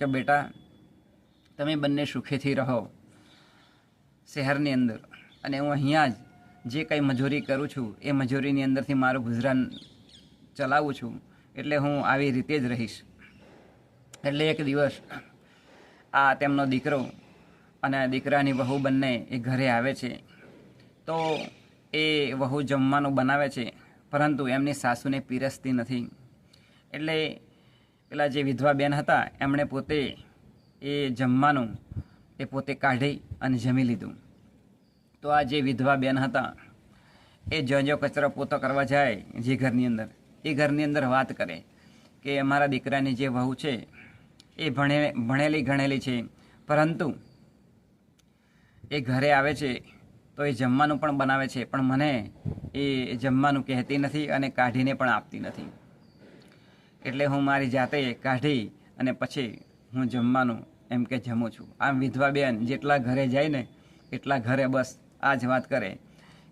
કે બેટા તમે બંને સુખેથી રહો શહેરની અંદર, અને હું અહીંયા જ જે કંઈ મજૂરી કરું છું એ મજૂરીની અંદરથી મારું ગુજરાન ચલાવું છું, એટલે હું આવી રીતે જ રહીશ. એટલે એક દિવસ આ તેમનો દીકરો અને દીકરાની વહુ બંને એ ઘરે આવે છે. તો એ વહુ જમવાનું બનાવે છે, પરંતુ એમની સાસુને પીરસતી નથી. એટલે પેલા જે વિધવા બેન હતા એમણે પોતે એ જમવાનું એ પોતે કાઢી અને જમી લીધું. તો આ જે વિધવા બેન હતા એ જો કચરો પોતો કરવા જાય જે ઘરની અંદર, એ ઘરની અંદર વાત કરે કે અમારા દીકરાની જે વહુ છે એ ભણેલી ગણેલી છે, પરંતુ એ ઘરે આવે છે તો એ જમવાનું પણ બનાવે છે, પણ મને એ જમવાનું કહેતી નથી અને કાઢીને પણ આપતી નથી. એટલે હું મારી જાતે કાઢી અને પછી હું જમવાનું એમ કે જમું છું. આમ વિધવા બેન જેટલા ઘરે જાય ને એટલા ઘરે બસ આ જ વાત કરે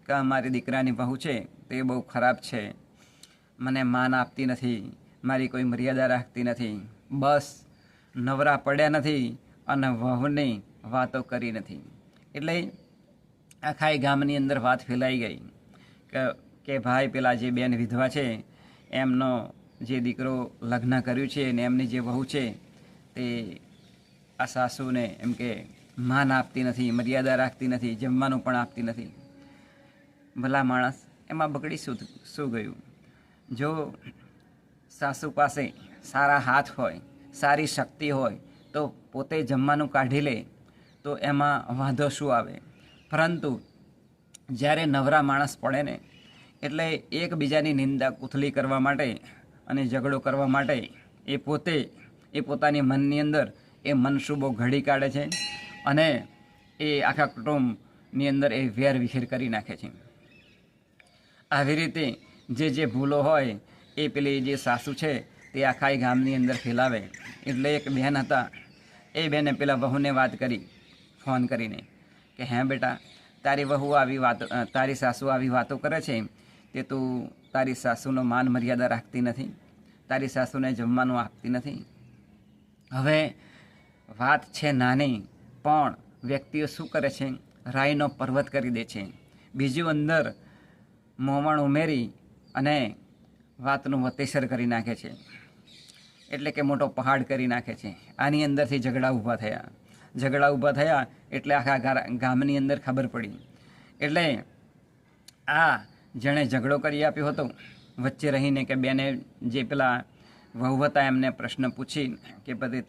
કે અમારી દીકરાની વહુ છે તે બહુ ખરાબ છે, મને માન આપતી નથી, મારી કોઈ મર્યાદા રાખતી નથી, બસ નવરા પડ્યા નથી અને વહુની વાતો કરી નથી. એટલે આખા ગામની અંદર વાત ફેલાઈ ગઈ કે ભાઈ પેલા જે બેન વિધવા છે એમનો જે દીકરો લગ્ન કર્યું છે ને એમની જે વહુ છે તે આ સાસુને એમ કે માન આપતી નથી, મર્યાદા રાખતી નથી, જમવાનું પણ આપતી નથી. ભલા માણસ, એમાં બગડી શું ગયું? જો સાસુ પાસે સારા હાથ હોય, સારી શક્તિ હોય તો પોતે જમવાનું કાઢી લે તો એમાં વાંધો શું આવે? પરંતુ જ્યારે નવરા માણસ પડે ને એટલે એકબીજાની નિંદા કુથલી કરવા માટે અને ઝઘડો કરવા માટે એ પોતાની મનની અંદર એ મનસૂબો ઘડી કાઢે છે અને એ આખા કુટુંબની અંદર એ વેર વિખેર કરી નાખે છે. આવી રીતે જે ભૂલો હોય એ પેલી જે સાસુ છે તે આખા ગામની અંદર ફેલાવે. એટલે એક બહેન હતા, એ બહેને પેલા વહુને વાત કરી ફોન કરીને કે હે બેટા, તારી સાસુ આવી વાતો કરે છે તે તું તારી સાસુનો માન મર્યાદા રાખતી નથી, તારી સાસુને જમવાનું આપતી નથી. હવે વાત છે નાની, પણ વ્યક્તિઓ શું કરે છે? રાઈનો પર્વત કરી દે છે. બીજું અંદર મોમણ ઉમેરી અને વાતનું વતેસર કરી નાખે છે, એટલે કે મોટો પહાડ કરી નાખે છે. આની અંદરથી ઝઘડા ઊભા થયા એટલે આખા ગામની અંદર ખબર પડી. એટલે આ જેણે ઝઘડો કરી આપ્યો હતો વચ્ચે રહીને કે બેને જે પેલા વહુ હતા એમને પ્રશ્ન પૂછી કે પછી